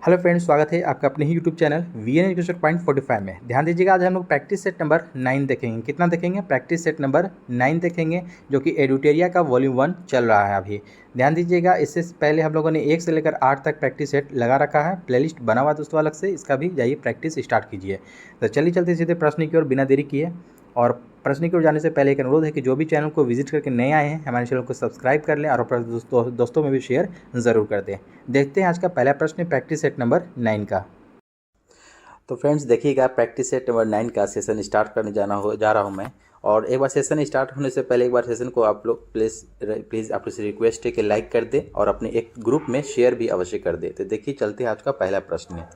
Hello friends, स्वागत है आपका अपने ही YouTube channel VN education point 45 में। ध्यान दीजिएगा, आज हम लोग प्रैक्टिस सेट नंबर 9 देखेंगे। कितना देखेंगे? प्रैक्टिस सेट नंबर 9 देखेंगे, जो कि एडुटेरिया का वॉल्यूम 1 चल रहा है अभी। ध्यान दीजिएगा, इससे पहले हम लोगों ने 1 से लेकर 8 तक प्रैक्टिस सेट लगा रखा है, प्लेलिस्ट बना हुआ दोस्तों अलग से, इसका भी जाइए प्रैक्टिस स्टार्ट कीजिए। तो चलिए चलते सीधे प्रश्न की ओर बिना देरी किए। और प्रश्न की ओर जाने से पहले एक अनुरोध है कि जो भी चैनल को विजिट करके नए आए हैं, हमारे चैनल को सब्सक्राइब कर लें और अपने दोस्तों में भी शेयर ज़रूर कर दें। देखते हैं आज का पहला प्रश्न प्रैक्टिस सेट नंबर 9 का। तो फ्रेंड्स देखिएगा, प्रैक्टिस सेट नंबर 9 का सेशन स्टार्ट करने जा रहा हूँ मैं। और एक बार सेशन स्टार्ट होने से पहले एक बार सेशन को आप लोग प्लीज़ आपसे रिक्वेस्ट है कि लाइक कर दें और अपने एक ग्रुप में शेयर भी अवश्य कर दें। तो देखिए चलते हैं आज का पहला प्रश्न है।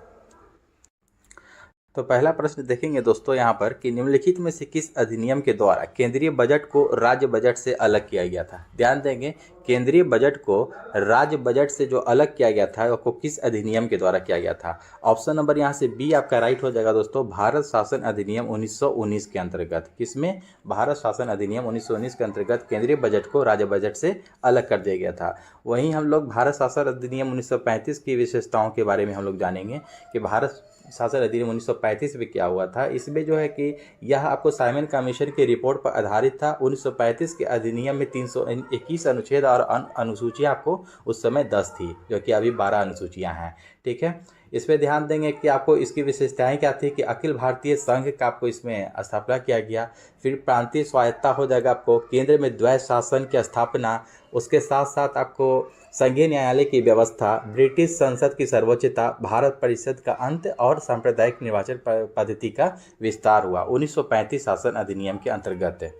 तो पहला प्रश्न देखेंगे दोस्तों यहाँ पर कि निम्नलिखित में से किस अधिनियम के द्वारा केंद्रीय बजट को राज्य बजट से अलग किया गया था। ध्यान देंगे, केंद्रीय बजट को राज्य बजट से जो अलग किया गया था वो किस अधिनियम के द्वारा किया गया था। ऑप्शन नंबर यहाँ से बी आपका राइट हो जाएगा दोस्तों, भारत शासन अधिनियम 1919 के अंतर्गत। किसमें? भारत शासन अधिनियम 1919 के अंतर्गत केंद्रीय बजट को राज्य बजट से अलग कर दिया गया था। वहीं हम लोग भारत शासन अधिनियम 1935 की विशेषताओं के बारे में हम लोग जानेंगे कि भारत शासन अधिनियम 1935 में क्या हुआ था। इसमें जो है कि यह आपको साइमन कमीशन की रिपोर्ट पर आधारित था। 1935 के अधिनियम में 321 अनुच्छेद और अनुसूचियाँ आपको उस समय 10 थी, जो कि अभी 12 अनुसूचियाँ हैं। ठीक है, इस पर ध्यान देंगे कि आपको इसकी विशेषताएं क्या थी कि अखिल भारतीय संघ का आपको इसमें स्थापना किया गया। फिर प्रांतीय स्वायत्ता हो जाएगा, आपको केंद्र में द्वैध शासन की स्थापना, उसके साथ साथ आपको संघीय न्यायालय की व्यवस्था, ब्रिटिश संसद की सर्वोच्चता, भारत परिषद का अंत और सांप्रदायिक निर्वाचन पद्धति का विस्तार हुआ 1935 शासन अधिनियम के अंतर्गत।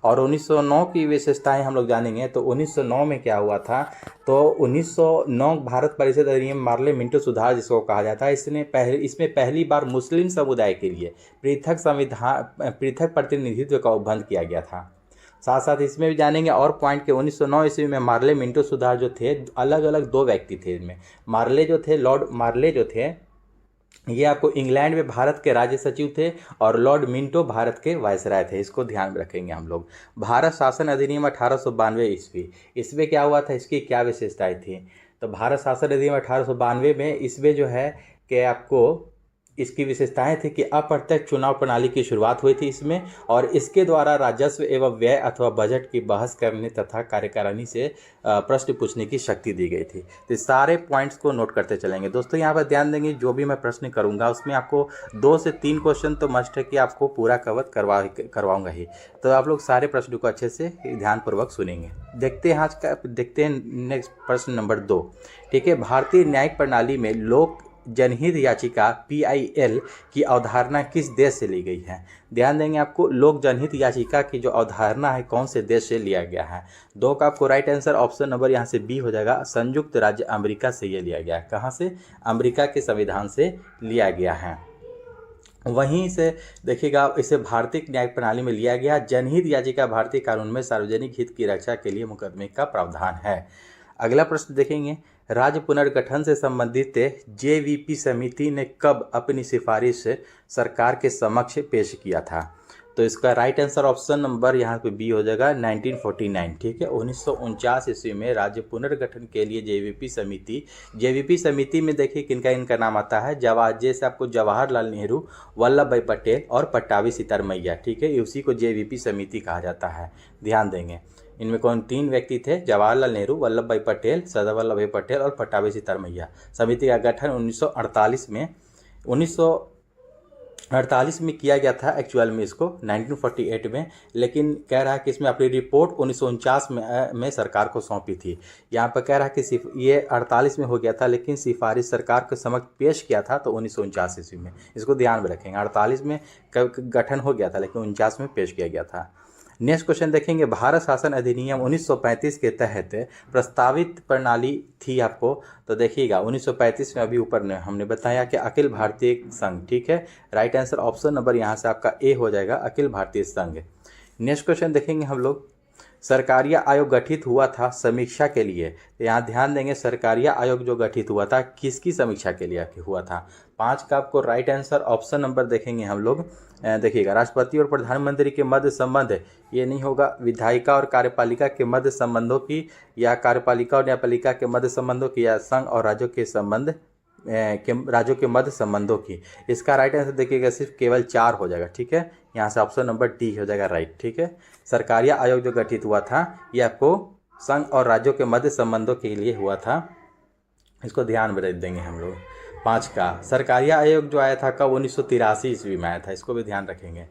और 1909 की विशेषताएं हम लोग जानेंगे। तो 1909 में क्या हुआ था, तो 1909 भारत परिषद अधिनियम मार्ले मिंटो सुधार जिसको कहा जाता है, इसमें पहली बार मुस्लिम समुदाय के लिए पृथक प्रतिनिधित्व का उपबंध किया गया था। साथ साथ इसमें भी जानेंगे और पॉइंट के 1909 ईस्वी में मार्ले मिंटो सुधार जो थे, अलग अलग दो व्यक्ति थे इनमें। मार्ले जो थे, लॉर्ड मार्ले जो थे, ये आपको इंग्लैंड में भारत के राज्य सचिव थे और लॉर्ड मिंटो भारत के वायसराय थे। इसको ध्यान में रखेंगे हम लोग। भारत शासन अधिनियम 1892 ईस्वी, इसमें क्या हुआ था, इसकी क्या विशेषताएं थी। तो भारत शासन अधिनियम 1892 में इसमें जो है कि आपको इसकी विशेषताएं थी कि अप्रत्यक्ष चुनाव प्रणाली की शुरुआत हुई थी इसमें, और इसके द्वारा राजस्व एवं व्यय अथवा बजट की बहस करने तथा कार्यकारिणी से प्रश्न पूछने की शक्ति दी गई थी। तो सारे पॉइंट्स को नोट करते चलेंगे दोस्तों। यहाँ पर ध्यान देंगे, जो भी मैं प्रश्न करूँगा उसमें आपको 2 से 3 क्वेश्चन तो मस्ट है कि आपको पूरा कवर करवाऊँगा ही। तो आप लोग सारे प्रश्नों को अच्छे से ध्यानपूर्वक सुनेंगे। देखते हैं नेक्स्ट प्रश्न नंबर 2। ठीक है, भारतीय न्यायिक प्रणाली में लोक जनहित याचिका PIL की अवधारणा किस देश से ली गई है। ध्यान देंगे, आपको लोक जनहित याचिका की जो अवधारणा है कौन से देश से लिया गया है। 2 का आपको राइट आंसर ऑप्शन नंबर यहाँ से बी हो जाएगा, संयुक्त राज्य अमेरिका से ये लिया गया है। कहाँ से? अमेरिका के संविधान से लिया गया है। वहीं से देखिएगा, इसे भारतीय न्यायिक प्रणाली में लिया गया। जनहित याचिका भारतीय कानून में सार्वजनिक हित की रक्षा के लिए मुकदमे का प्रावधान है। अगला प्रश्न देखेंगे, राज्य पुनर्गठन से संबंधित JVP समिति ने कब अपनी सिफारिश सरकार के समक्ष पेश किया था। तो इसका राइट आंसर ऑप्शन नंबर यहाँ पे बी हो जाएगा, 1949। ठीक है, 1949 ईस्वी में राज्य पुनर्गठन के लिए JVP समिति में देखिए इनका नाम आता है। जैसे आपको जवाहरलाल नेहरू, वल्लभ भाई पटेल और पट्टाभी सितार मैया। ठीक है, उसी को JVP समिति कहा जाता है। ध्यान देंगे, इनमें कौन 3 व्यक्ति थे, जवाहरलाल नेहरू, वल्लभ भाई पटेल, सरदार वल्लभ भाई पटेल और पट्टाभी सितार मैया। समिति का गठन 1948 में किया गया था, एक्चुअल में इसको 1948 में, लेकिन कह रहा है कि इसमें अपनी रिपोर्ट 1949 में सरकार को सौंपी थी। यहाँ पर कह रहा है कि ये 48 में हो गया था, लेकिन सिफारिश सरकार के समक्ष पेश किया था तो 1949 ईस्वी में। इसको ध्यान में रखेंगे, 48 में गठन हो गया था लेकिन 49 में पेश किया गया था। नेक्स्ट क्वेश्चन देखेंगे, भारत शासन अधिनियम 1935 के तहत प्रस्तावित प्रणाली थी आपको। तो देखिएगा 1935 में अभी ऊपर हमने बताया कि अखिल भारतीय संघ। ठीक है, राइट आंसर ऑप्शन नंबर यहाँ से आपका ए हो जाएगा, अखिल भारतीय संघ। नेक्स्ट क्वेश्चन देखेंगे हम लोग, सरकारिया आयोग गठित हुआ था समीक्षा के लिए। तो यहाँ ध्यान देंगे, सरकारिया आयोग जो गठित हुआ था किसकी समीक्षा के लिए हुआ था। 5 का आपको राइट आंसर ऑप्शन नंबर देखेंगे हम लोग। देखिएगा, राष्ट्रपति और प्रधानमंत्री के मध्य संबंध, ये नहीं होगा, विधायिका और कार्यपालिका के मध्य संबंधों की, या कार्यपालिका और न्यायपालिका के मध्य संबंधों की, या संघ और राज्यों के संबंध राज्यों के मध्य संबंधों की। इसका राइट आंसर देखिएगा सिर्फ केवल 4 हो जाएगा। ठीक है, यहाँ से ऑप्शन नंबर डी हो जाएगा राइट। ठीक है, सरकारिया आयोग जो गठित हुआ था ये आपको संघ और राज्यों के मध्य संबंधों के लिए हुआ था। इसको ध्यान में रख देंगे हम लोग। 5 का सरकारिया आयोग जो आया था कब 1983 ईस्वी में आया था, इसको भी ध्यान रखेंगे।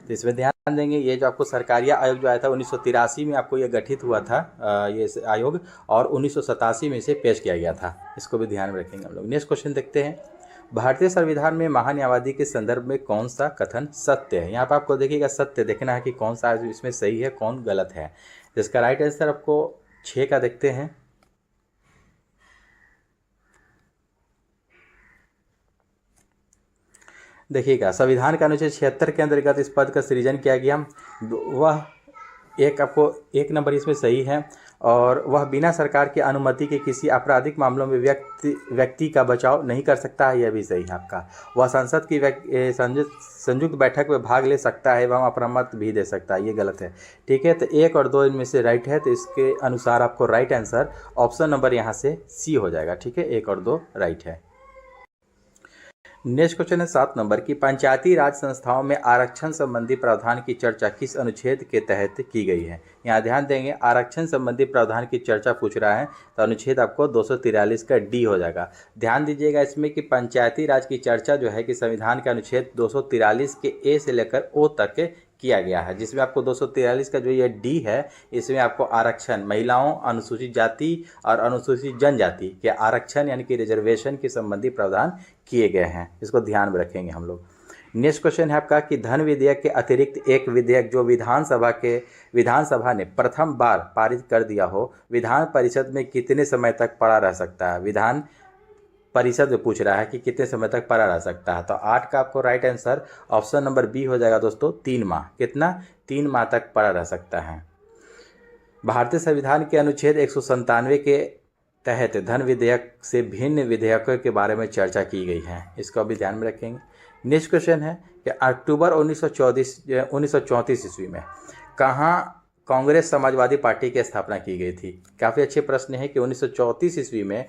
तो इसमें ध्यान देंगे ये जो आपको सरकारिया आयोग जो आया था 1983 में आपको ये गठित हुआ था ये आयोग, और 1987 में इसे पेश किया गया था। इसको भी ध्यान में रखेंगे हम लोग। नेक्स्ट क्वेश्चन देखते हैं। भारतीय संविधान में महान्यायवादी के संदर्भ में कौन सा कथन सत्य है। यहाँ पर आपको देखिएगा सत्य देखना है कि कौन सा इसमें सही है कौन गलत है। जिसका राइट आंसर आपको 6 का देखते हैं। देखिएगा संविधान का अनुच्छेद 76 के अंतर्गत इस पद का सृजन किया गया, वह एक आपको 1 नंबर इसमें सही है, और वह बिना सरकार की अनुमति के किसी आपराधिक मामलों में व्यक्ति का बचाव नहीं कर सकता है, यह भी सही है आपका। वह संसद की संयुक्त बैठक में भाग ले सकता है एवं अपना मत भी दे सकता है, ये गलत है। ठीक है, तो 1 और 2 इनमें से राइट है, तो इसके अनुसार आपको राइट आंसर ऑप्शन नंबर यहाँ से सी हो जाएगा। ठीक है, 1 और 2 राइट है। नेक्स्ट क्वेश्चन है 7 नंबर की पंचायती राज संस्थाओं में आरक्षण संबंधी प्रावधान की चर्चा किस अनुच्छेद के तहत की गई है। यहाँ ध्यान देंगे आरक्षण संबंधी प्रावधान की चर्चा पूछ रहा है, तो अनुच्छेद आपको 243 का डी हो जाएगा। ध्यान दीजिएगा इसमें कि पंचायती राज की चर्चा जो है कि संविधान के अनुच्छेद 243 के ए से लेकर ओ तक किया गया है, जिसमें आपको 243 का जो ये डी है इसमें आपको आरक्षण, महिलाओं, अनुसूचित जाति और अनुसूचित जनजाति के आरक्षण यानी कि रिजर्वेशन के संबंधी प्रावधान किए गए हैं। इसको ध्यान में रखेंगे हम लोग। नेक्स्ट क्वेश्चन है आपका कि धन विधेयक के अतिरिक्त एक विधेयक जो विधानसभा ने प्रथम बार पारित कर दिया हो, विधान परिषद में कितने समय तक पड़ा रह सकता है। विधान परिषद में पूछ रहा है कि कितने समय तक पड़ा रह सकता है, तो 8 का आपको right answer option number B हो जाएगा दोस्तों, 3 माह। कितना? 3 माह तक पड़ा रह सकता है। भारतीय संविधान के अनुच्छेद 197 के तहत धन विधेयक से भिन्न विधेयकों के बारे में चर्चा की गई है, इसको भी ध्यान में रखेंगे। नेक्स्ट क्वेश्चन है कि अक्टूबर 1934 ईस्वी में कहाँ कांग्रेस समाजवादी पार्टी की स्थापना की गई थी। काफ़ी अच्छे प्रश्न है कि 1934 ईस्वी में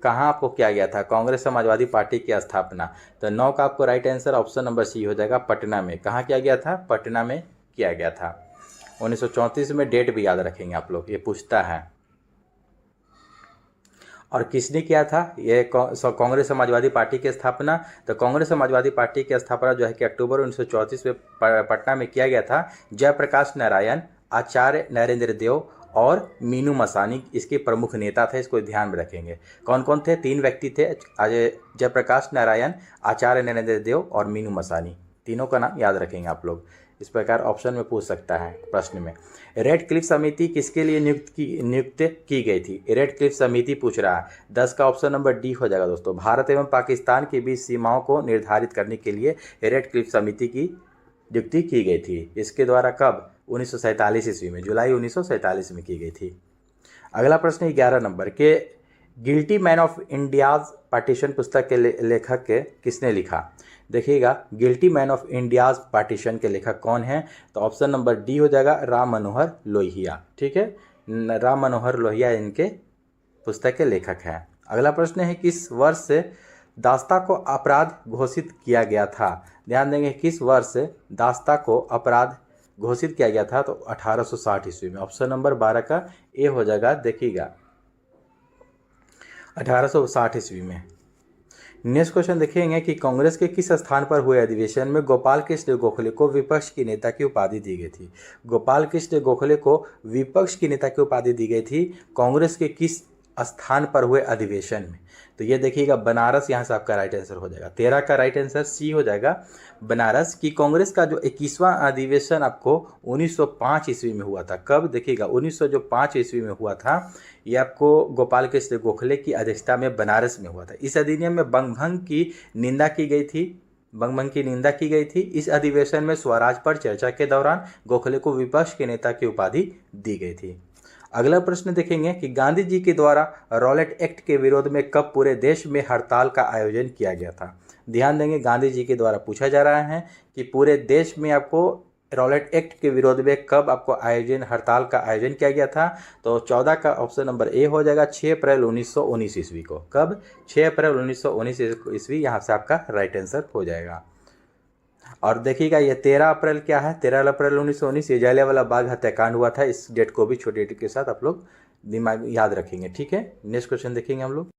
कहाँ आपको किया गया था कांग्रेस समाजवादी पार्टी की स्थापना, तो 9 का आपको right answer option number C हो जाएगा, पटना में। कहाँ किया गया था? पटना में किया गया था। 1934 में डेट भी याद रखेंगे आप लोग, ये पूछता है। और किसने किया था ये कांग्रेस समाजवादी पार्टी की स्थापना? तो कांग्रेस समाजवादी पार्टी की स्थापना जो है कि अक्टूबर 1934 में पटना में किया गया था। जयप्रकाश नारायण, आचार्य नरेंद्र देव और मीनू मसानी इसके प्रमुख नेता थे, इसको ध्यान में रखेंगे। कौन कौन थे? 3 व्यक्ति थे, जयप्रकाश नारायण, आचार्य नरेंद्र देव और मीनू मसानी। तीनों का नाम याद रखेंगे आप लोग। इस प्रकार ऑप्शन में पूछ सकता है प्रश्न में। रेड क्लिफ समिति किसके लिए नियुक्त की गई थी? रेड क्लिफ समिति पूछ रहा है, 10 का ऑप्शन नंबर डी हो जाएगा दोस्तों। भारत एवं पाकिस्तान के बीच सीमाओं को निर्धारित करने के लिए रेड क्लिफ समिति की नियुक्ति की गई थी। इसके द्वारा कब? 1947 ईस्वी में, जुलाई 1947 में की गई थी। अगला प्रश्न 11 नंबर के guilty man of India's partition पुस्तक के लेखक किसने लिखा? देखिएगा guilty man of India's partition के लेखक कौन है? तो ऑप्शन नंबर डी हो जाएगा, राम मनोहर लोहिया। ठीक है, राम मनोहर लोहिया इनके पुस्तक के लेखक हैं। अगला प्रश्न है किस वर्ष से दास्ता को अपराध घोषित किया गया था? ध्यान देंगे किस वर्ष से दास्ता को अपराध घोषित किया गया था? तो 1860 ईस्वी में। ऑप्शन नंबर 12 का ए हो जाएगा, देखिएगा 1860 ईस्वी में। नेक्स्ट क्वेश्चन देखेंगे कि कांग्रेस के किस स्थान पर हुए अधिवेशन में गोपाल कृष्ण गोखले को विपक्ष की नेता की उपाधि दी गई थी? गोपाल कृष्ण गोखले को विपक्ष की नेता की उपाधि दी गई थी कांग्रेस के किस स्थान पर हुए अधिवेशन में? तो ये देखिएगा बनारस, यहाँ से आपका राइट आंसर हो जाएगा। 13 का राइट आंसर सी हो जाएगा, बनारस। की कांग्रेस का जो 21वां अधिवेशन आपको 1905 ईस्वी में हुआ था। कब? देखिएगा 1905 ईस्वी में हुआ था। ये आपको गोपाल कृष्ण गोखले की अध्यक्षता में बनारस में हुआ था। इस अधिनियम में बंगभंग की निंदा की गई थी। इस अधिवेशन में स्वराज पर चर्चा के दौरान गोखले को विपक्ष के नेता की उपाधि दी गई थी। अगला प्रश्न देखेंगे कि गांधी जी के द्वारा रॉलेट एक्ट के विरोध में कब पूरे देश में हड़ताल का आयोजन किया गया था? ध्यान देंगे गांधी जी के द्वारा पूछा जा रहा है कि पूरे देश में आपको रॉलेट एक्ट के विरोध में कब आपको हड़ताल का आयोजन किया गया था? तो 14 का ऑप्शन नंबर ए हो जाएगा, 6 अप्रैल 1919 ईस्वी को। कब? 6 अप्रैल 1919 ईस्वी यहाँ से आपका राइट आंसर हो जाएगा। और देखिएगा ये 13 अप्रैल क्या है, 13 अप्रैल 1919 ये जलियांवाला बाग हत्याकांड हुआ था। इस डेट को भी छोटे डेट के साथ आप लोग दिमाग याद रखेंगे, ठीक है। नेक्स्ट क्वेश्चन देखेंगे हम लोग।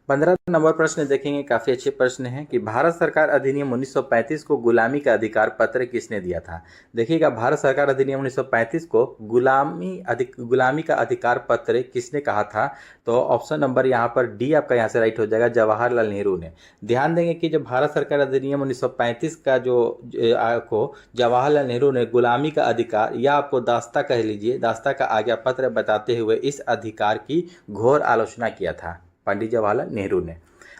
15 नंबर प्रश्न देखेंगे, काफ़ी अच्छे प्रश्न हैं कि भारत सरकार अधिनियम 1935 को गुलामी का अधिकार पत्र किसने दिया था? देखिएगा भारत सरकार अधिनियम 1935 को गुलामी का अधिकार पत्र किसने कहा था? तो ऑप्शन नंबर यहाँ पर डी आपका यहाँ से राइट हो जाएगा, जवाहरलाल नेहरू ने। ध्यान देंगे कि जब भारत सरकार अधिनियम 1935 का को जवाहरलाल नेहरू ने गुलामी का अधिकार या आपको दास्ता कह लीजिए, दास्ता का आज्ञा पत्र बताते हुए इस अधिकार की घोर आलोचना किया था पंडित जवाहरलाल नेहरू ने।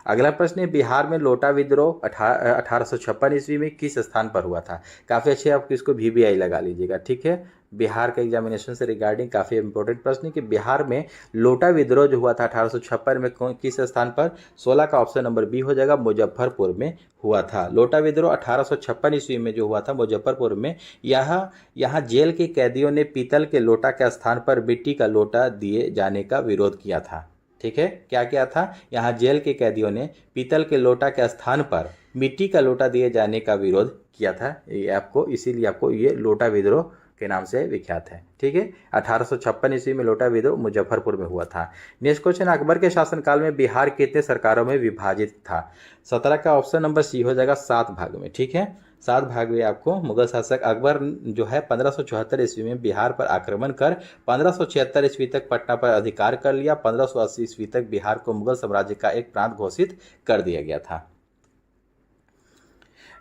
अगला प्रश्न है, बिहार में लोटा विद्रोह 1856 ईस्वी में किस स्थान पर हुआ था? काफ़ी अच्छे, आप इसको VBI लगा लीजिएगा, ठीक है। बिहार के एग्जामिनेशन से रिगार्डिंग काफ़ी इंपॉर्टेंट प्रश्न है कि बिहार में लोटा विद्रोह जो हुआ था 1856 में किस स्थान पर? 16 का ऑप्शन नंबर बी हो जाएगा, मुजफ्फरपुर में हुआ था। लोटा विद्रोह 1856 ईस्वी में जो हुआ था मुजफ्फरपुर में। यहाँ जेल के कैदियों ने पीतल के लोटा के स्थान पर मिट्टी का लोटा दिए जाने का विरोध किया था, ठीक है। क्या किया था? यहाँ जेल के कैदियों ने पीतल के लोटा के स्थान पर मिट्टी का लोटा दिए जाने का विरोध किया था। ये आपको इसीलिए आपको ये लोटा विद्रोह के नाम से विख्यात है, ठीक है। 1856 ईस्वी में लोटा विद्रोह मुजफ्फरपुर में हुआ था। नेक्स्ट क्वेश्चन, अकबर के शासनकाल में बिहार कितने सरकारों में विभाजित था? 17 का ऑप्शन नंबर सी हो जाएगा, 7 भाग में, ठीक है। 7 भाग में आपको मुगल शासक अकबर जो है 1574 ईस्वी में बिहार पर आक्रमण कर 1576 ईस्वी तक पटना पर अधिकार कर लिया। 1580 ईस्वी तक बिहार को मुगल साम्राज्य का एक प्रांत घोषित कर दिया गया था।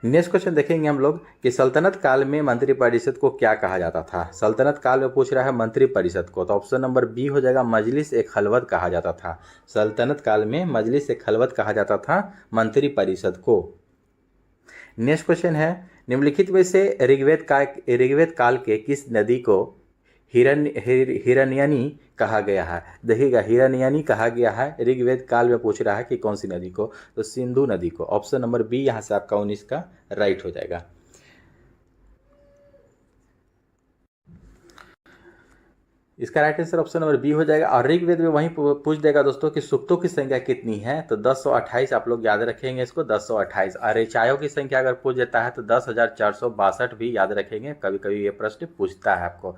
नेक्स्ट क्वेश्चन देखेंगे हम लोग कि सल्तनत काल में मंत्रिपरिषद को क्या कहा जाता था? सल्तनत काल में पूछ रहा है मंत्रिपरिषद को, तो ऑप्शन नंबर बी हो जाएगा, मजलिस ए खलवत कहा जाता था। सल्तनत काल में मजलिस ए खलवत कहा जाता था मंत्रिपरिषद को। नेक्स्ट क्वेश्चन है, निम्नलिखित में से ऋग्वेद काल के किस नदी को हिरण्यनी कहा गया है? देखिएगा हिरण्यनी कहा गया है, ऋग्वेद काल में पूछ रहा है कि कौन सी नदी को? तो सिंधु नदी को। ऑप्शन नंबर बी यहाँ से आपका 19 का राइट हो जाएगा। इसका right answer option number B हो जाएगा। और ऋग्वेद में वहीं पूछ देगा दोस्तों कि सूक्तों की संख्या कितनी है? तो 1028 आप लोग याद रखेंगे इसको, 1028। और ऋचायों की संख्या अगर पूछ देता है तो 10,462 भी याद रखेंगे, कभी कभी ये प्रश्न पूछता है आपको।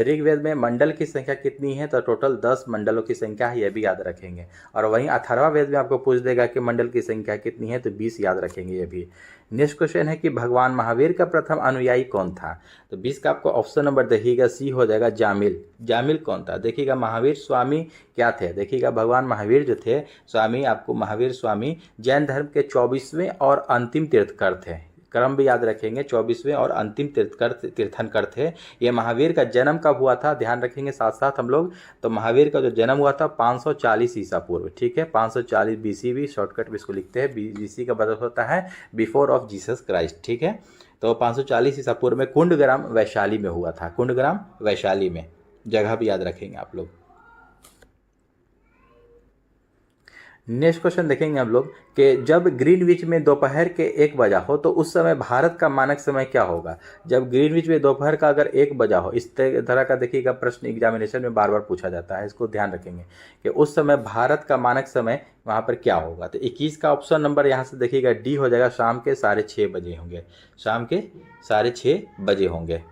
ऋग्वेद में मंडल की संख्या कितनी है? तो टोटल 10 मंडलों की संख्या है, ये भी याद रखेंगे। और वहीं अथर्वा वेद में आपको पूछ देगा कि मंडल की संख्या कितनी है, तो 20 याद रखेंगे ये भी। नेक्स्ट क्वेश्चन है कि भगवान महावीर का प्रथम अनुयायी कौन था? तो 20 का आपको ऑप्शन नंबर देखिएगा, सी हो जाएगा, जामिल। जामिल कौन था? देखिएगा महावीर स्वामी क्या थे? देखिएगा भगवान महावीर जो थे स्वामी, आपको महावीर स्वामी जैन धर्म के 24वें और अंतिम तीर्थंकर थे। क्रम भी याद रखेंगे, 24वें और अंतिम तीर्थंकर थे। ये महावीर का जन्म कब हुआ था ध्यान रखेंगे साथ साथ हम लोग। तो महावीर का जो जन्म हुआ था 540 ईसा पूर्व, ठीक है। 540 BC भी शॉर्टकट में इसको लिखते हैं, BC का मतलब होता है बिफोर ऑफ जीसस क्राइस्ट, ठीक है। तो 540 ईसा पूर्व में कुंडग्राम वैशाली में हुआ था, कुंडग्राम वैशाली में, जगह भी याद रखेंगे आप लोग। नेक्स्ट क्वेश्चन देखेंगे हम लोग कि जब ग्रीनविच में दोपहर के 1 बजा हो तो उस समय भारत का मानक समय क्या होगा? जब ग्रीनविच में दोपहर का अगर 1 बजा हो, इस तरह का देखिएगा प्रश्न एग्जामिनेशन में बार बार पूछा जाता है, इसको ध्यान रखेंगे कि उस समय भारत का मानक समय वहाँ पर क्या होगा। तो 21 का ऑप्शन नंबर यहाँ से देखिएगा डी हो जाएगा, शाम के 6:30 बजे होंगे, शाम के 6:30 बजे होंगे।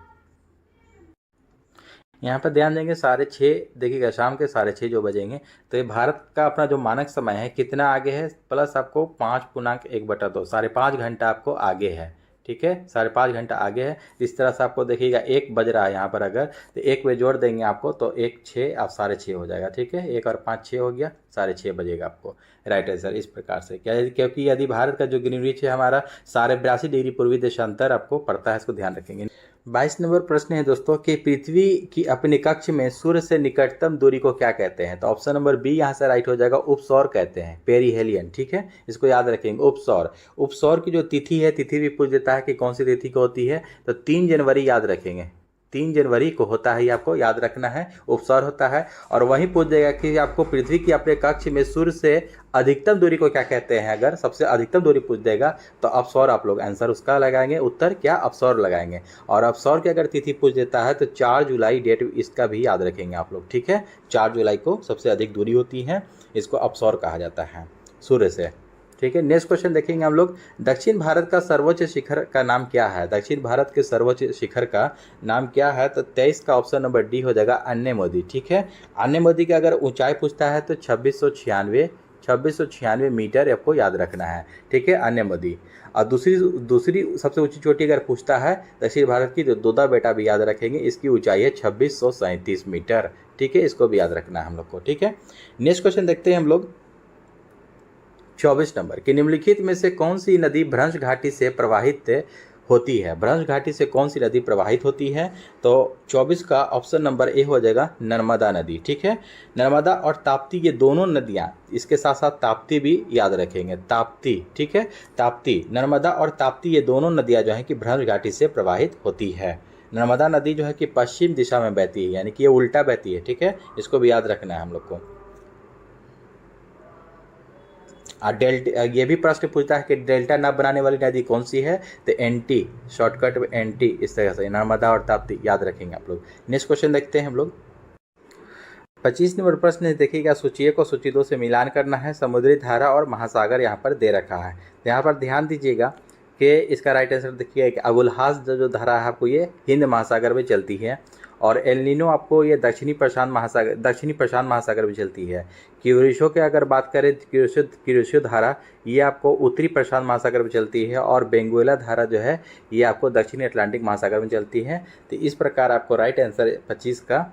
यहाँ पर ध्यान देंगे 6:30, देखिएगा शाम के 6:30 जो बजेंगे। तो ये भारत का अपना जो मानक समय है कितना आगे है, प्लस आपको 5.1/2, 5.5 घंटा आपको आगे है, ठीक है। 5.5 घंटा आगे है। इस तरह से आपको देखिएगा 1 बज रहा है यहाँ पर, अगर तो 1 बजे जोड़ देंगे आपको तो 1 6 आप 6:30 हो जाएगा, ठीक है। 1 और 5 6 हो गया, 6:30 बजेगा आपको राइट आंसर। इस प्रकार से क्या है, क्योंकि यदि भारत का जो ग्रीनविच है हमारा 82.5 डिग्री पूर्वी देशांतर आपको पड़ता है, इसको ध्यान रखेंगे। 22 नंबर प्रश्न है दोस्तों कि पृथ्वी की अपने कक्ष में सूर्य से निकटतम दूरी को क्या कहते हैं? तो ऑप्शन नंबर बी यहाँ से राइट हो जाएगा, उपसौर कहते हैं, पेरीहेलियन, ठीक है। इसको याद रखेंगे, उपसौर। उपसौर की जो तिथि है, तिथि भी पूछ देता है कि कौन सी तिथि को होती है, तो 3 जनवरी याद रखेंगे, 3 जनवरी को होता है, ये आपको याद रखना है, उपसौर होता है। और वहीं पूछ देगा कि आपको पृथ्वी की अपने कक्ष में सूर्य से अधिकतम दूरी को क्या कहते हैं। अगर सबसे अधिकतम दूरी पूछ देगा तो अपसौर आप लोग आंसर उसका लगाएंगे, उत्तर क्या अपसौर लगाएंगे। और अपसौर की अगर तिथि पूछ देता है तो 4 जुलाई डेट इसका भी याद रखेंगे आप लोग, ठीक है। 4 जुलाई को सबसे अधिक दूरी होती है, इसको अपसौर कहा जाता है सूर्य से, ठीक है। नेक्स्ट क्वेश्चन देखेंगे हम लोग, दक्षिण भारत का सर्वोच्च शिखर का नाम क्या है। दक्षिण भारत के सर्वोच्च शिखर का नाम क्या है, तो 23 का ऑप्शन नंबर डी हो जाएगा अन्यमोदी, ठीक है। अन्यमोदी की अगर ऊंचाई पूछता है तो 2696 मीटर आपको याद रखना है, ठीक है, अन्यमोदी। और दूसरी सबसे ऊंची चोटी अगर पूछता है दक्षिण भारत की तो दोदा बेटा भी याद रखेंगे, इसकी ऊंचाई है 2637 मीटर, ठीक है, इसको भी याद रखना है हम लोग को, ठीक है। नेक्स्ट क्वेश्चन देखते हैं हम लोग 24 नंबर कि निम्नलिखित में से कौन सी नदी भ्रंश घाटी से प्रवाहित होती है। भ्रंश घाटी से कौन सी नदी प्रवाहित होती है, तो 24 का ऑप्शन नंबर ए हो जाएगा नर्मदा नदी, ठीक है। नर्मदा और ताप्ती ये दोनों नदियाँ, इसके साथ साथ ताप्ती भी याद रखेंगे, ताप्ती, ठीक है, ताप्ती, नर्मदा और ताप्ती ये दोनों नदियाँ जो हैं कि भ्रंश घाटी से प्रवाहित होती है। नर्मदा नदी जो है कि पश्चिम दिशा में बहती है, यानी कि ये उल्टा बहती है, ठीक है, इसको भी याद रखना है हम लोग को। डेल्टा, ये भी प्रश्न पूछता है कि डेल्टा न बनाने वाली नदी कौन सी है, तो एनटी, शॉर्टकट में एनटी, इस तरह से नर्मदा और ताप्ती याद रखेंगे आप लोग। नेक्स्ट क्वेश्चन देखते हैं हम लोग 25 नंबर प्रश्न देखिएगा, सूची को सूची 2 से मिलान करना है। समुद्री धारा और महासागर यहाँ पर दे रखा है, यहाँ पर ध्यान दीजिएगा कि इसका राइट आंसर देखिए कि अबुलहास जो धारा है आपको ये हिंद महासागर में चलती है, और एल नीनो आपको ये दक्षिणी प्रशांत महासागर में चलती है। क्यूरिशो की अगर बात करें, क्यूरिशो धारा ये आपको उत्तरी प्रशांत महासागर में चलती है, और बेंगुएला धारा जो है ये आपको दक्षिणी अटलांटिक महासागर में चलती है। तो इस प्रकार आपको राइट आंसर 25 का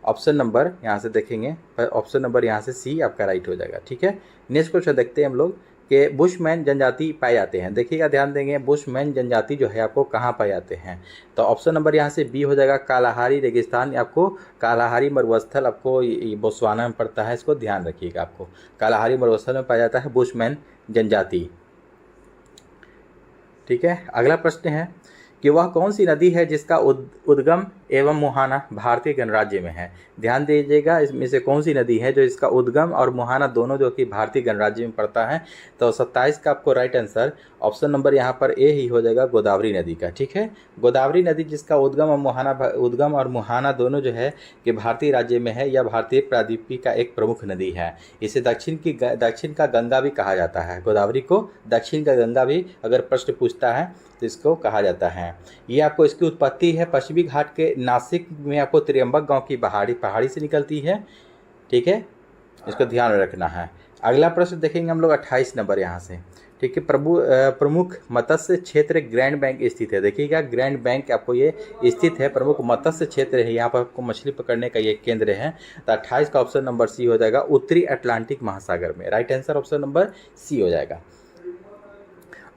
ऑप्शन नंबर यहाँ से देखेंगे, ऑप्शन नंबर यहाँ से सी आपका राइट हो जाएगा, ठीक है। नेक्स्ट क्वेश्चन देखते हैं हम लोग कि बुशमैन जनजाति पाए जाते हैं। देखिएगा, ध्यान देंगे, बुशमैन जनजाति जो है आपको कहाँ पाए जाते हैं, तो ऑप्शन नंबर यहाँ से बी हो जाएगा कालाहारी रेगिस्तान, आपको कालाहारी मरुस्थल आपको बोत्सवाना में पड़ता है, इसको ध्यान रखिएगा। आपको कालाहारी मरुस्थल में पाया जाता है बुशमैन जनजाति, ठीक है। अगला प्रश्न है कि वह कौन सी नदी है जिसका उद्गम एवं मुहाना भारतीय गणराज्य में है। ध्यान दीजिएगा, इसमें से कौन सी नदी है जो इसका उद्गम और मुहाना दोनों जो कि भारतीय गणराज्य में पड़ता है, तो 27 का आपको राइट आंसर ऑप्शन नंबर यहाँ पर ए ही हो जाएगा, गोदावरी नदी का, ठीक है। गोदावरी नदी जिसका उद्गम और मुहाना दोनों जो है कि भारतीय राज्य में है, यह भारतीय प्रायद्वीप का एक प्रमुख नदी है। इसे दक्षिण का गंगा भी कहा जाता है, गोदावरी को दक्षिण का गंगा भी अगर प्रश्न पूछता है तो इसको कहा जाता है। ये आपको इसकी उत्पत्ति है पश्चिमी घाट के नासिक में आपको त्र्यंबक गांव की पहाड़ी से निकलती है, ठीक है, इसको ध्यान में रखना है। अगला प्रश्न देखेंगे हम लोग 28 नंबर यहाँ से, ठीक है। प्रमुख मत्स्य क्षेत्र ग्रैंड बैंक स्थित है। देखिएगा, ग्रैंड बैंक आपको ये स्थित है, प्रमुख मत्स्य क्षेत्र है, यहाँ पर आपको मछली पकड़ने का ये केंद्र है। तो 28 का ऑप्शन नंबर सी हो जाएगा, उत्तरी अटलांटिक महासागर में। Right answer option number C हो जाएगा।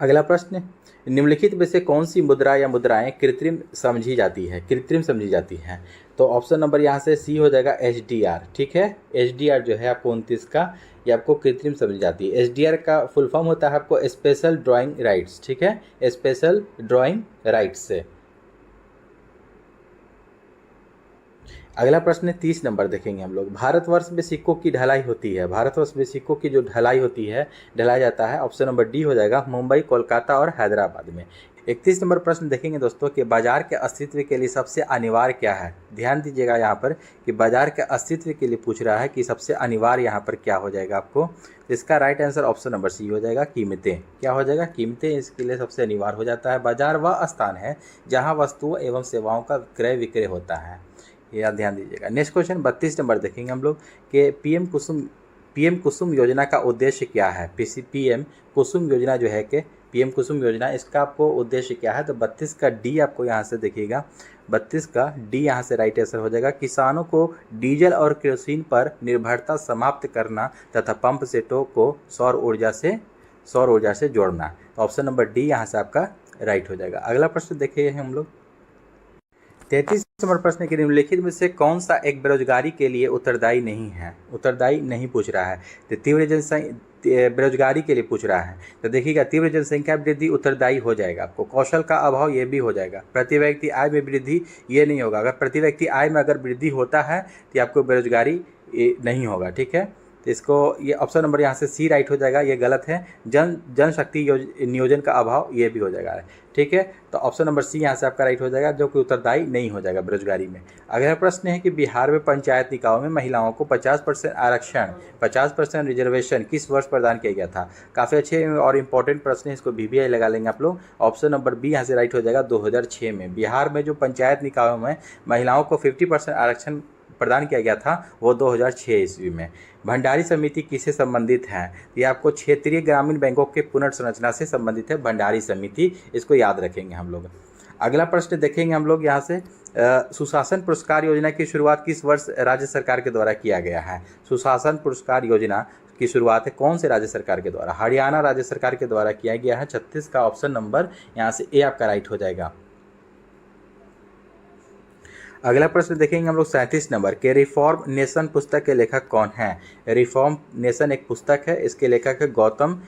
अगला प्रश्न, निम्नलिखित में से कौन सी मुद्रा या मुद्राएं कृत्रिम समझी जाती है, तो ऑप्शन नंबर यहाँ से सी हो जाएगा SDR, ठीक है। SDR जो है आपको 29 का, ये आपको कृत्रिम समझी जाती है। SDR का फुल फॉर्म होता है आपको स्पेशल ड्राइंग राइट्स, ठीक है, स्पेशल ड्राइंग राइट्स से। अगला प्रश्न 30 नंबर देखेंगे हम लोग, भारतवर्ष में सिक्कों की ढलाई होती है। भारतवर्ष में सिक्कों की जो ढलाई होती है, ढलाया जाता है, ऑप्शन नंबर डी हो जाएगा, मुंबई, कोलकाता और हैदराबाद में। 31 नंबर प्रश्न देखेंगे दोस्तों कि बाजार के अस्तित्व के लिए सबसे अनिवार्य क्या है। ध्यान दीजिएगा यहाँ पर कि बाजार के अस्तित्व के लिए पूछ रहा है कि सबसे अनिवार्य यहाँ पर क्या हो जाएगा आपको। इसका right answer option number C हो जाएगा, कीमतें। क्या हो जाएगा, कीमतें इसके लिए सबसे अनिवार्य हो जाता है। बाजार वह स्थान है जहाँ वस्तुओं एवं सेवाओं का क्रय विक्रय होता है, यह ध्यान दीजिएगा। नेक्स्ट क्वेश्चन 32 नंबर देखेंगे हम लोग कि पीएम कुसुम योजना का उद्देश्य क्या है। पीएम कुसुम योजना जो है कि पीएम कुसुम योजना, इसका आपको उद्देश्य क्या है, तो 32 का डी आपको यहाँ से देखिएगा, 32 का डी यहाँ से राइट आंसर हो जाएगा, किसानों को डीजल और केरोसिन पर निर्भरता समाप्त करना तथा पंप सेटों को सौर ऊर्जा से जोड़ना। तो ऑप्शन नंबर डी यहाँ से आपका राइट हो जाएगा। अगला प्रश्न देखिए हम लोग 33 नंबर प्रश्न के निम्नलिखित में से कौन सा एक बेरोजगारी के लिए उत्तरदायी नहीं पूछ रहा है। तो बेरोजगारी के लिए पूछ रहा है तो देखिएगा तीव्र जनसंख्या वृद्धि उत्तरदायी हो जाएगा आपको। कौशल का अभाव ये भी हो जाएगा। प्रति व्यक्ति आय में वृद्धि ये नहीं होगा। अगर प्रति व्यक्ति आय में अगर वृद्धि होता है तो आपको बेरोजगारी नहीं होगा, ठीक है। तो इसको ये ऑप्शन नंबर यहाँ से सी राइट हो जाएगा, ये गलत है। जनशक्ति नियोजन का अभाव ये भी हो जाएगा, ठीक है। तो ऑप्शन नंबर सी यहाँ से आपका राइट हो जाएगा, जो कि उत्तरदायी नहीं हो जाएगा बेरोजगारी में। अगला प्रश्न है कि बिहार में पंचायत निकायों में महिलाओं को 50% आरक्षण, 50% रिजर्वेशन किस वर्ष प्रदान किया गया था। काफ़ी अच्छे और इंपॉर्टेंट प्रश्न है, इसको VVI लगा लेंगे आप लोग। ऑप्शन नंबर बी यहाँ से राइट हो जाएगा, 2006 में बिहार में जो पंचायत निकायों में महिलाओं को 50% आरक्षण प्रदान किया गया था वो 2006 ईस्वी में। भंडारी समिति किससे संबंधित है। ये आपको क्षेत्रीय ग्रामीण बैंकों के पुनर्संरचना से संबंधित है भंडारी समिति, इसको याद रखेंगे हम लोग। अगला प्रश्न देखेंगे हम लोग यहाँ से, सुशासन पुरस्कार योजना की शुरुआत किस वर्ष राज्य सरकार के द्वारा किया गया है। सुशासन पुरस्कार योजना की शुरुआत है कौन से राज्य सरकार के द्वारा। हरियाणा राज्य सरकार के द्वारा किया गया है। 36 का ऑप्शन नंबर यहाँ से ए आपका राइट हो जाएगा। अगला प्रश्न देखेंगे हम लोग 37 नंबर के रिफॉर्म नेशन पुस्तक के लेखक कौन है। रिफॉर्म नेशन एक पुस्तक है, इसके लेखक है Gautam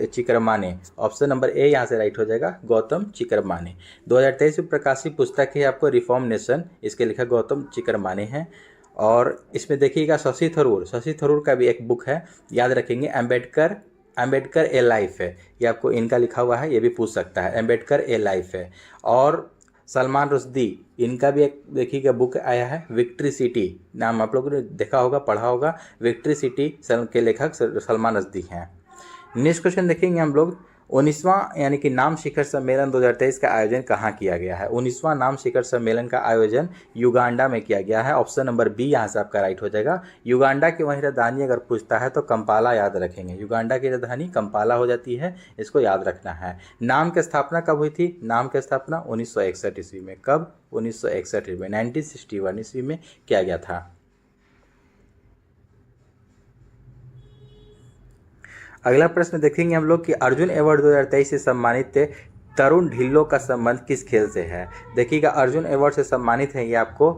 Chikermane. Option number A यहाँ से राइट हो जाएगा, गौतम चिकरमाने। 2023 में प्रकाशित पुस्तक है आपको रिफॉर्म नेशन, इसके लेखक गौतम चिकरमाने हैं। और इसमें देखिएगा शशि थरूर का भी एक बुक है, याद रखेंगे। अम्बेडकर ए लाइफ है, ये आपको इनका लिखा हुआ है, ये भी पूछ सकता है। अम्बेडकर ए लाइफ है। और सलमान रुश्दी, इनका भी एक देखिएगा बुक आया है, विक्ट्री सिटी, नाम आप लोगों ने देखा होगा, पढ़ा होगा। विक्ट्री सिटी के लेखक सलमान रुश्दी हैं। नेक्स्ट क्वेश्चन देखेंगे हम लोग, 19वां यानी कि नाम शिखर सम्मेलन 2023 का आयोजन कहाँ किया गया है। 19वां नाम शिखर सम्मेलन का आयोजन युगांडा में किया गया है। ऑप्शन नंबर बी यहाँ से आपका राइट हो जाएगा। युगांडा की वहीं राजधानी अगर पूछता है तो कंपाला याद रखेंगे। युगांडा की राजधानी कंपाला हो जाती है, इसको याद रखना है। नाम की स्थापना कब हुई थी। नाम की स्थापना 1961 ईस्वी में। कब, 1961 में, 1961 ईस्वी में किया गया था। अगला प्रश्न देखेंगे हम लोग कि अर्जुन अवार्ड 2023 से सम्मानित तरुण ढिल्लो का संबंध किस खेल से है। देखिएगा अर्जुन अवार्ड से सम्मानित है ये आपको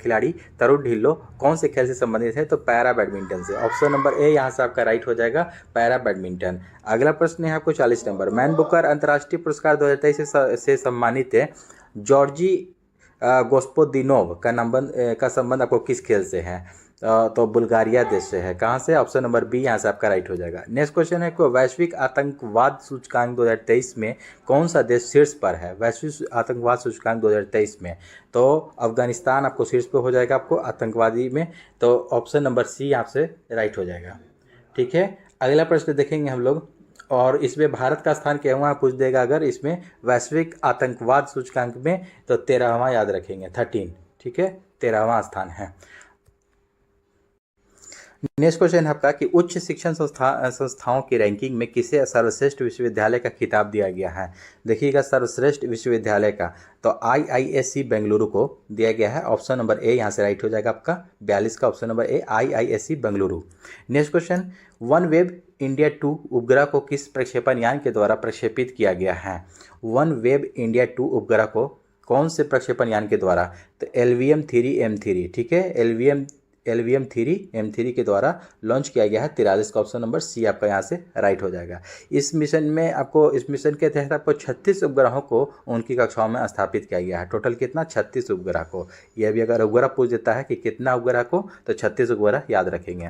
खिलाड़ी तरुण ढिल्लो, कौन से खेल से संबंधित है तो पैरा बैडमिंटन से। ऑप्शन नंबर ए यहाँ से आपका राइट हो जाएगा, पैरा बैडमिंटन। अगला प्रश्न है आपको 40 नंबर, मैन बुकर अंतर्राष्ट्रीय पुरस्कार 2023 से सम्मानित है जॉर्जी गोस्पोदिनोव का संबंध आपको किस खेल से है तो बुल्गारिया देश से है। कहाँ से, ऑप्शन नंबर बी यहाँ से आपका राइट हो जाएगा। नेक्स्ट क्वेश्चन है कि वैश्विक आतंकवाद सूचकांक 2023 में कौन सा देश शीर्ष पर है। वैश्विक आतंकवाद सूचकांक 2023 में तो अफगानिस्तान आपको शीर्ष पर हो जाएगा आपको आतंकवादी में, तो ऑप्शन नंबर सी आपसे राइट हो जाएगा, ठीक है। अगला प्रश्न देखेंगे हम लोग और इसमें भारत का स्थान क्या हुआ पूछ देगा अगर इसमें वैश्विक आतंकवाद सूचकांक में तो 13वां याद रखेंगे, 13, ठीक है, 13वां स्थान है। नेक्स्ट क्वेश्चन है आपका कि उच्च शिक्षण संस्थाओं की रैंकिंग में किसे सर्वश्रेष्ठ विश्वविद्यालय का खिताब दिया गया है। देखिएगा सर्वश्रेष्ठ विश्वविद्यालय का तो IISc बेंगलुरु को दिया गया है। ऑप्शन नंबर ए यहाँ से राइट हो जाएगा आपका, 42 का option number A, IISc Bengaluru. Next question, OneWeb India 2 उपग्रह को किस प्रक्षेपण यान के द्वारा प्रक्षेपित किया गया है। OneWeb India 2 उपग्रह को कौन से प्रक्षेपण यान के द्वारा तो LVM-3M3, ठीक है, LVM-3M3 के द्वारा लॉन्च किया गया है। 43 का ऑप्शन नंबर सी आपका यहाँ से राइट हो जाएगा। इस मिशन के तहत आपको 36 उपग्रहों को उनकी कक्षाओं में स्थापित किया गया है। टोटल कितना, 36 उपग्रह को। यह भी अगर उपग्रह पूछ देता है कि कितना उपग्रह को तो 36 उपग्रह याद रखेंगे।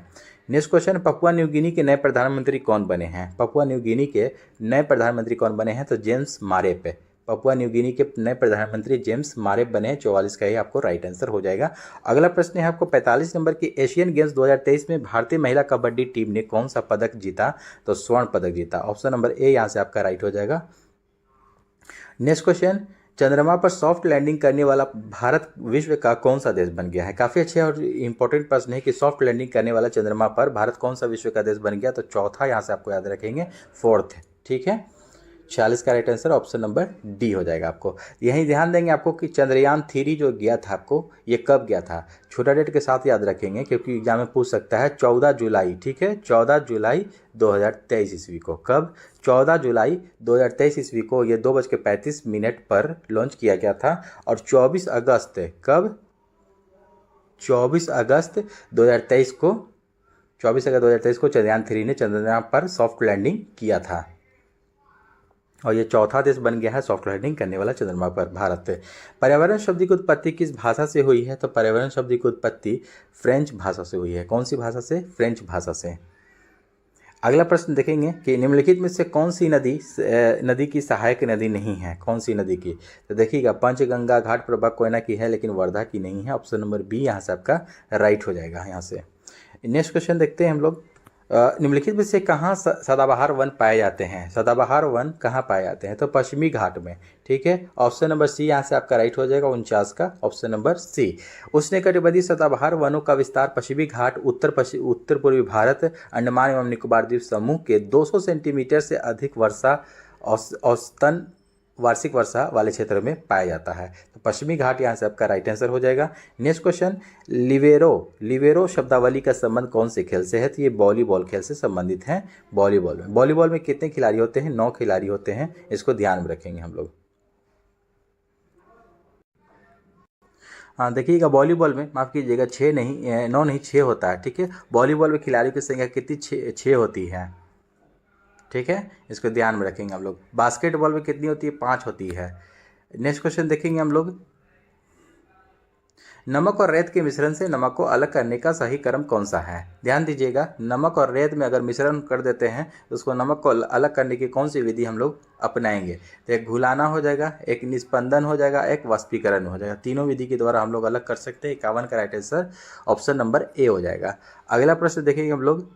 Next question, Papua New Guinea के नए प्रधानमंत्री कौन बने हैं। पपुआ न्यू गिनी के नए प्रधानमंत्री कौन बने हैं तो जेम्स मारेप। पपुआ न्यू गिनी के नए प्रधानमंत्री जेम्स मारेप बने हैं। 44 का ही आपको राइट आंसर हो जाएगा। अगला प्रश्न है आपको 45 नंबर की, एशियन गेम्स 2023 में भारतीय महिला कबड्डी टीम ने कौन सा पदक जीता तो स्वर्ण पदक जीता। ऑप्शन नंबर ए यहाँ से आपका राइट हो जाएगा। नेक्स्ट क्वेश्चन, चंद्रमा पर सॉफ्ट लैंडिंग करने वाला भारत विश्व का कौन सा देश बन गया है। काफ़ी अच्छे और इंपॉर्टेंट प्रश्न है कि सॉफ्ट लैंडिंग करने वाला चंद्रमा पर भारत कौन सा विश्व का देश बन गया तो चौथा यहाँ से आपको याद रखेंगे, 4th, ठीक है। 46 का right answer option number D हो जाएगा आपको। यहीं ध्यान देंगे आपको कि चंद्रयान 3 जो गया था आपको ये कब गया था, छोटा डेट के साथ याद रखेंगे क्योंकि एग्जाम में पूछ सकता है। 14 जुलाई, ठीक है, 14 जुलाई 2023 ईस्वी को। कब, 14 जुलाई 2023 ईस्वी को ये 2:35 पर लॉन्च किया गया था। और 24 अगस्त, कब, 24 अगस्त 2023 को 24 अगस्त 2023 को चंद्रयान 3 ने चंद्रयान पर सॉफ्ट लैंडिंग किया था और ये चौथा देश बन गया है सॉफ्ट लैंडिंग करने वाला चंद्रमा पर, भारत। पर्यावरण शब्द की उत्पत्ति किस भाषा से हुई है? तो पर्यावरण शब्द की उत्पत्ति फ्रेंच भाषा से हुई है। कौन सी भाषा से? फ्रेंच भाषा से। अगला प्रश्न देखेंगे कि निम्नलिखित में से कौन सी नदी की सहायक नदी नहीं है? कौन सी नदी की? तो देखिएगा, पंचगंगा, घाट प्रभा, कोयना की है लेकिन वर्धा की नहीं है। ऑप्शन नंबर बी यहाँ से आपका राइट हो जाएगा। यहाँ से नेक्स्ट क्वेश्चन देखते हैं हम लोग। निम्नलिखित में से कहाँ सदाबहार वन पाए जाते हैं? सदाबहार वन कहाँ पाए जाते हैं? तो पश्चिमी घाट में। ठीक है, ऑप्शन नंबर सी यहाँ से आपका राइट हो जाएगा, 49 का ऑप्शन नंबर सी। उष्णकटिबंधीय सदाबहार वनों का विस्तार पश्चिमी घाट, उत्तर पूर्वी भारत, अंडमान एवं निकोबार द्वीप समूह के 200 सेंटीमीटर से अधिक वर्षा औसतन वार्षिक वर्षा वाले क्षेत्र में पाया जाता है। तो पश्चिमी घाट यहाँ से आपका राइट आंसर हो जाएगा। नेक्स्ट क्वेश्चन, लिवेरो शब्दावली का संबंध कौन से खेल से है? तो ये वॉलीबॉल खेल से संबंधित है। वॉलीबॉल में कितने खिलाड़ी होते हैं? 9 खिलाड़ी होते हैं, इसको ध्यान में रखेंगे हम लोग। हाँ देखिएगा, वॉलीबॉल में माफ़ कीजिएगा 6 नहीं 9 नहीं 6 होता है। ठीक है, वॉलीबॉल में खिलाड़ियों की संख्या कितनी? 6 होती है। ठीक है, इसको ध्यान में रखेंगे हम लोग। बास्केटबॉल में कितनी होती है? 5 होती है। नेक्स्ट क्वेश्चन देखेंगे हम लोग, नमक और रेत के मिश्रण से नमक को अलग करने का सही क्रम कौन सा है? ध्यान दीजिएगा, नमक और रेत में अगर मिश्रण कर देते हैं तो उसको नमक को अलग करने की कौन सी विधि हम लोग अपनाएंगे? तो एक घुलाना हो जाएगा, एक निस्पंदन हो जाएगा, एक वाष्पीकरण हो जाएगा। तीनों विधि के द्वारा हम लोग अलग कर सकते हैं। 51 का right answer option number A हो जाएगा। अगला प्रश्न देखेंगे हम लोग।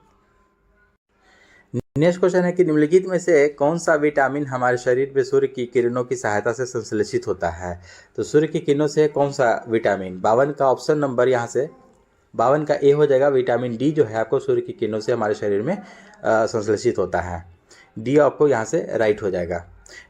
नेक्स्ट क्वेश्चन है कि निम्नलिखित में से कौन सा विटामिन हमारे शरीर में सूर्य की किरणों की सहायता से संश्लेषित होता है? तो सूर्य की किरणों से कौन सा विटामिन? 52 का ऑप्शन नंबर यहाँ से 52 का ए हो जाएगा। विटामिन डी जो है आपको सूर्य की किरणों से हमारे शरीर में संश्लेषित होता है। डी आपको यहाँ से राइट हो जाएगा।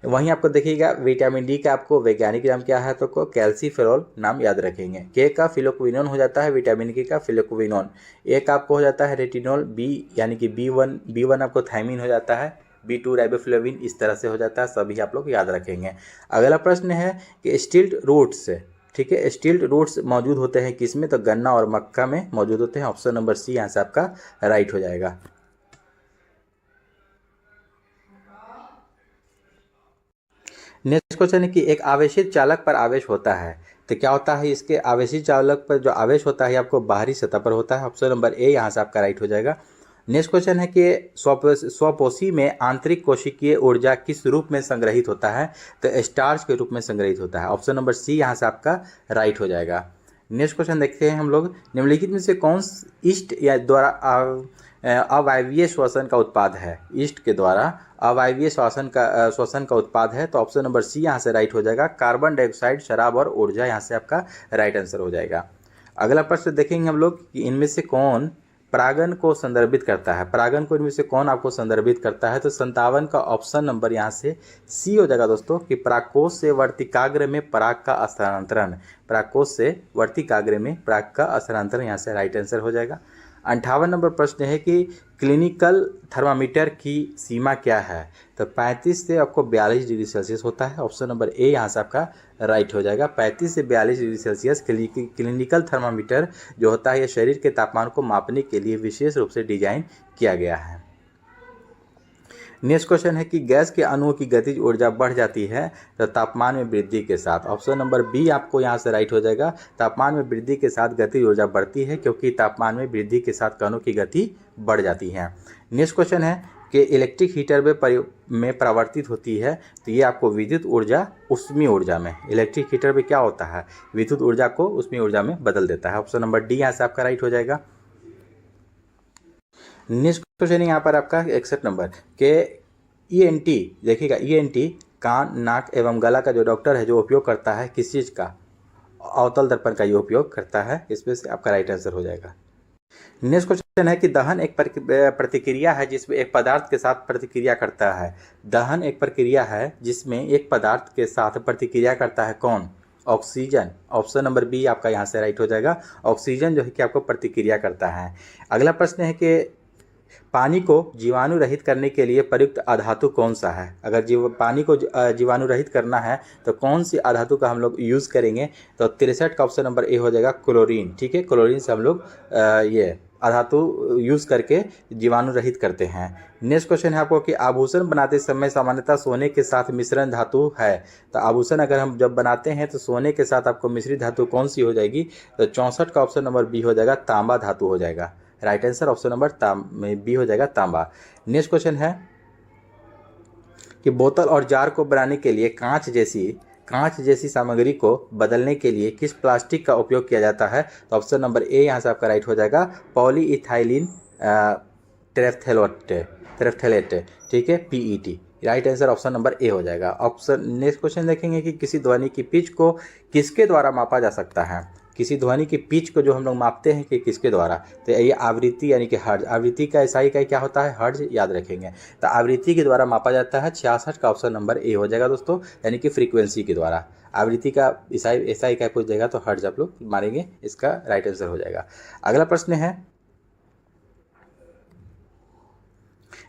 वहीं आपको देखिएगा, विटामिन डी का आपको वैज्ञानिक नाम क्या है? तो को कैल्सीफेरॉल नाम याद रखेंगे। के का फिलोक्विनोन हो जाता है, विटामिन के का फिलोक्विनोन। ए का आपको हो जाता है रेटिनॉल, बी यानी कि बी वन आपको थायमिन हो जाता है, B2 राइबोफ्लेविन, इस तरह से हो जाता है। सभी आप लोग याद रखेंगे। अगला प्रश्न है कि स्टिल्ट रूट्स, ठीक है, स्टिल्ट रूट्स मौजूद होते हैं किस में? तो गन्ना और मक्का में मौजूद होते हैं। ऑप्शन नंबर सी यहाँ से आपका राइट हो जाएगा। नेक्स्ट क्वेश्चन है कि एक आवेशित चालक पर आवेश होता है तो क्या होता है? इसके आवेशित चालक पर जो आवेश होता है आपको बाहरी सतह पर होता है। ऑप्शन नंबर ए यहाँ से आपका राइट हो जाएगा। नेक्स्ट क्वेश्चन है कि स्वपोषी में आंतरिक कोशिकीय ऊर्जा किस रूप में संग्रहित होता है? तो स्टार्च के रूप में संग्रहित होता है। ऑप्शन नंबर सी यहाँ से आपका राइट हो जाएगा। नेक्स्ट क्वेश्चन देखते हैं हम लोग, निम्नलिखित में से कौन ईस्ट या द्वारा अवायवीय श्वसन का उत्पाद है? ईस्ट के द्वारा अवायवीय श्वसन का उत्पाद है। तो ऑप्शन नंबर सी यहाँ से राइट हो जाएगा। कार्बन डाइऑक्साइड, शराब और ऊर्जा यहाँ से आपका राइट आंसर हो जाएगा। अगला प्रश्न देखेंगे हम लोग कि इनमें से कौन परागन को संदर्भित करता है? परागन को इनमें से कौन आपको संदर्भित करता है? तो 57 का ऑप्शन नंबर यहाँ से सी हो जाएगा दोस्तों, कि परागकोश से वर्तिकाग्र में पराग का स्थानांतरण। परागकोश से वर्तिकाग्र में पराग का स्थानांतरण यहाँ से राइट आंसर हो जाएगा। 58 नंबर प्रश्न है कि क्लिनिकल थर्मामीटर की सीमा क्या है? तो 35 से आपको 42 डिग्री सेल्सियस होता है। ऑप्शन नंबर ए यहाँ से आपका राइट हो जाएगा। 35 से 42 डिग्री सेल्सियस क्लिनिकल थर्मामीटर जो होता है, यह शरीर के तापमान को मापने के लिए विशेष रूप से डिजाइन किया गया है। नेक्स्ट क्वेश्चन है कि गैस के अणुओं की गतिज ऊर्जा बढ़ जाती है तो तापमान में वृद्धि के साथ। ऑप्शन नंबर बी आपको यहाँ से राइट हो जाएगा। तापमान में वृद्धि के साथ गतिज ऊर्जा बढ़ती है क्योंकि तापमान में वृद्धि के साथ कणों की गति बढ़ जाती है। नेक्स्ट क्वेश्चन है कि इलेक्ट्रिक हीटर में परिवर्तित होती है तो ये आपको विद्युत ऊर्जा उष्मीय ऊर्जा में, इलेक्ट्रिक हीटर में क्या होता है? विद्युत ऊर्जा को उष्मीय ऊर्जा में बदल देता है। ऑप्शन नंबर डी यहाँ से आपका राइट हो जाएगा। नेक्स्ट क्वेश्चन है यहाँ पर आपका 61 नंबर के ENT, देखिएगा ENT कान, नाक एवं गला का जो डॉक्टर है जो उपयोग करता है किस चीज़ का? अवतल दर्पण का ये उपयोग करता है। इसमें से आपका राइट आंसर हो जाएगा। नेक्स्ट क्वेश्चन है कि दहन एक प्रतिक्रिया है जिसमें एक पदार्थ के साथ प्रतिक्रिया करता है। दहन एक प्रक्रिया है जिसमें एक पदार्थ के साथ प्रतिक्रिया करता है। कौन? ऑक्सीजन। ऑप्शन नंबर बी आपका यहाँ से राइट हो जाएगा। ऑक्सीजन जो है कि आपको प्रतिक्रिया करता है। अगला प्रश्न है कि पानी को जीवाणु रहित करने के लिए प्रयुक्त अधातु कौन सा है? अगर पानी को जीवाणु रहित करना है तो कौन सी अधातु का हम लोग यूज़ करेंगे? तो 63 का ऑप्शन नंबर ए हो जाएगा, क्लोरीन। ठीक है, क्लोरीन से हम लोग ये अधातु यूज़ करके जीवाणु रहित करते हैं। नेक्स्ट क्वेश्चन है आपको कि आभूषण बनाते समय सामान्यतः सोने के साथ मिश्रण धातु है। तो आभूषण अगर हम जब बनाते हैं तो सोने के साथ आपको मिश्रित धातु कौन सी हो जाएगी? तो 64 का ऑप्शन नंबर बी हो जाएगा, तांबा धातु हो जाएगा। Right answer option number B हो जाएगा, तांबा। नेक्स्ट क्वेश्चन है कि बोतल और जार को बनाने के लिए कांच जैसी सामग्री को बदलने के लिए किस प्लास्टिक का उपयोग किया जाता है? तो ऑप्शन नंबर ए यहाँ से आपका राइट हो जाएगा, पॉलीइथाइलिन टेरेफ्थेलेट, ठीक है, PET. Right answer option number A हो जाएगा। ऑप्शन नेक्स्ट क्वेश्चन देखेंगे कि किसी ध्वनि की पिच को किसके द्वारा मापा जा सकता है? किसी ध्वनि की पिच को जो हम लोग मापते हैं कि किसके द्वारा? तो ये आवृत्ति यानी कि हर्ज। आवृत्ति का एसआई इकाई क्या होता है? हर्ज, याद रखेंगे। तो आवृत्ति के द्वारा मापा जाता है। 66 का ऑप्शन नंबर ए हो जाएगा दोस्तों, यानी कि फ्रीक्वेंसी के द्वारा। आवृत्ति का एसआई इकाई पूछ जाएगा तो हर्ज आप लोग मारेंगे, इसका राइट आंसर हो जाएगा। अगला प्रश्न है,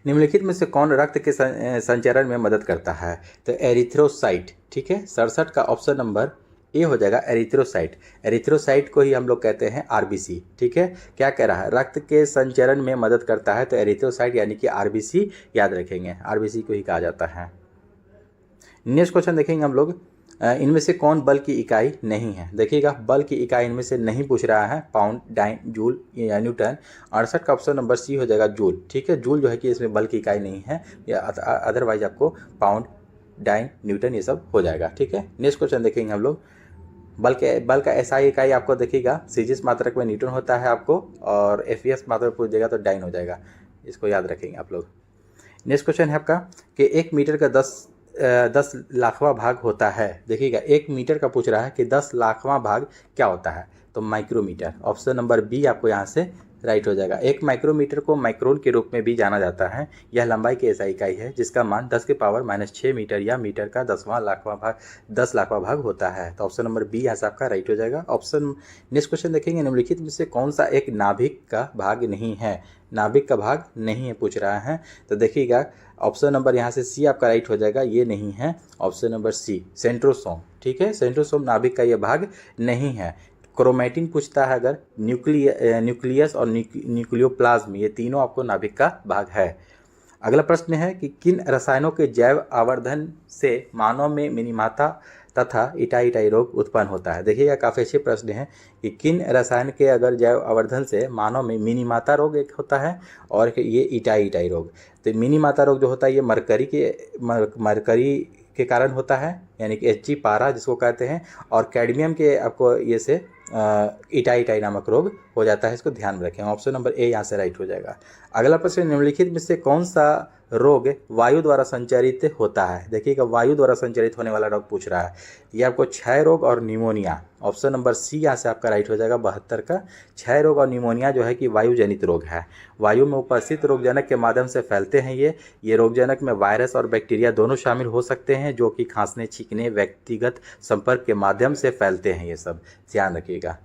निम्नलिखित में से कौन रक्त के संचरण में मदद करता है? तो एरिथ्रोसाइट, ठीक है। 67 का ऑप्शन नंबर ए हो जाएगा, एरिथ्रोसाइट। एरिथ्रोसाइट को ही हम लोग कहते हैं आरबीसी, ठीक है। क्या कह रहा है? रक्त के संचरण में मदद करता है, तो एरिथ्रोसाइट यानी कि आरबीसी याद रखेंगे, आरबीसी को ही कहा जाता है। नेक्स्ट क्वेश्चन देखेंगे हम लोग, इनमें से कौन बल की इकाई नहीं है? देखिएगा, बल की इकाई इनमें से नहीं पूछ रहा है, पाउंड, डाइन, जूल या न्यूटन। 68 का ऑप्शन नंबर सी हो जाएगा, जूल, ठीक है। जूल जो है कि इसमें बल की इकाई नहीं है, या अदरवाइज आपको पाउंड, डाइन, न्यूटन ये सब हो जाएगा, ठीक है। नेक्स्ट क्वेश्चन देखेंगे हम लोग, बल का एसआई इकाई आपको देखिएगा, सीजीएस मात्रक में न्यूटन होता है आपको, और एफईएस मात्रक पूछ जाएगा तो डाइन हो जाएगा, इसको याद रखेंगे आप लोग। नेक्स्ट क्वेश्चन है आपका कि 1 मीटर का 10 लाखवां भाग होता है। देखिएगा, 1 मीटर का पूछ रहा है कि 10 लाखवां भाग क्या होता है? तो माइक्रोमीटर। ऑप्शन नंबर बी आपको यहाँ से राइट हो जाएगा। 1 माइक्रोमीटर को माइक्रोन के रूप में भी जाना जाता है। यह लंबाई की एसआई इकाई है जिसका मान 10⁻⁻6 मीटर या मीटर का 10 लाखवां भाग होता है। तो ऑप्शन नंबर बी यहाँ से आपका राइट हो जाएगा। नेक्स्ट क्वेश्चन देखेंगे, निम्नलिखित में से कौन सा एक नाभिक का भाग नहीं है? नाभिक का भाग नहीं है पूछ रहा है, तो देखिएगा ऑप्शन नंबर यहाँ से सी आपका राइट हो जाएगा, ये नहीं है। ऑप्शन नंबर सी, सेंट्रोसोम, ठीक है। सेंट्रोसोम नाभिक का ये भाग नहीं है। क्रोमैटिन पूछता है अगर, न्यूक्लियस और न्यूक्लियोप्लाज्म, ये तीनों आपको नाभिक का भाग है। अगला प्रश्न है कि किन रसायनों के जैव आवर्धन से मानव में मिनीमाता तथा इटाई रोग उत्पन्न होता है? देखिएगा, काफ़ी अच्छे प्रश्न है कि किन रसायन के अगर जैव आवर्धन से मानव में मिनीमाता रोग एक होता है और ये इटाई रोग। तो मिनीमाता रोग जो होता है ये मरकरी के कारण होता है, यानी कि Hg पारा जिसको कहते हैं, और कैडमियम के आपको ये से इटाई नामक रोग हो जाता है, इसको ध्यान में रखें। ऑप्शन नंबर ए यहाँ से राइट हो जाएगा। अगला प्रश्न, निम्नलिखित में से कौन सा रोग वायु द्वारा संचारित होता है? देखिएगा, वायु द्वारा संचारित होने वाला रोग पूछ रहा है। ये आपको क्षय रोग और निमोनिया। ऑप्शन नंबर सी यहाँ से आपका राइट हो जाएगा, 72 का। क्षय रोग और निमोनिया जो है कि वायु जनित रोग है, वायु में उपस्थित रोगजनक के माध्यम से फैलते हैं। ये रोगजनक में वायरस और बैक्टीरिया दोनों शामिल हो सकते हैं, जो कि खांसने, छींकने, व्यक्तिगत संपर्क के माध्यम से फैलते हैं, ये सब ध्यान रखिएगा।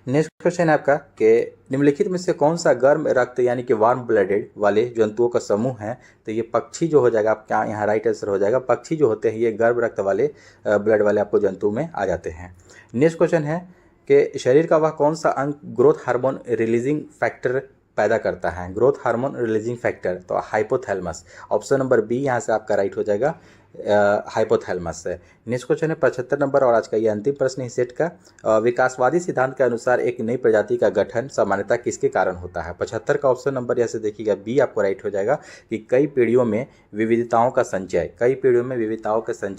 नेक्स्ट क्वेश्चन है आपका कि निम्नलिखित में से कौन सा गर्म रक्त यानी कि वार्म ब्लडेड वाले जंतुओं का समूह है? तो ये पक्षी जो हो जाएगा, आपका यहाँ राइट आंसर हो जाएगा। पक्षी जो होते हैं ये गर्म रक्त वाले ब्लड वाले आपको जंतु में आ जाते हैं। नेक्स्ट क्वेश्चन है कि शरीर का वह कौन सा अंग ग्रोथ हार्मोन रिलीजिंग फैक्टर पैदा करता है? ग्रोथ हार्मोन रिलीजिंग फैक्टर, तो हाइपोथैलेमस। ऑप्शन नंबर बी यहाँ से आपका राइट हो जाएगा, हाइपोथैलेमस है। नेक्स्ट क्वेश्चन है 75 नंबर और आज का ये अंतिम प्रश्न है सेट का। विकासवादी सिद्धांत के अनुसार एक नई प्रजाति का गठन सामान्यतः किसके कारण होता है? 75 का ऑप्शन नंबर यहाँ से देखिएगा, बी आपको राइट हो जाएगा कि कई पीढ़ियों में विविधताओं का संचय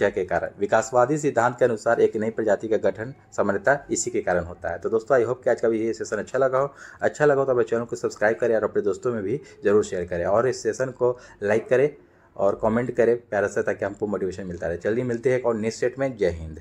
के कारण। विकासवादी सिद्धांत के अनुसार एक नई प्रजाति का गठन सामान्यतः इसी के कारण होता है। तो दोस्तों, आई होप कि आज का ये सेशन अच्छा लगा हो तो अपने चैनल को सब्सक्राइब करें और अपने दोस्तों में भी जरूर शेयर करें, और इस सेशन को लाइक करें और कमेंट करें प्यारा सा, ताकि हमको मोटिवेशन मिलता रहे। जल्दी मिलते हैं एक और नेक्स्ट सेट में। जय हिंद।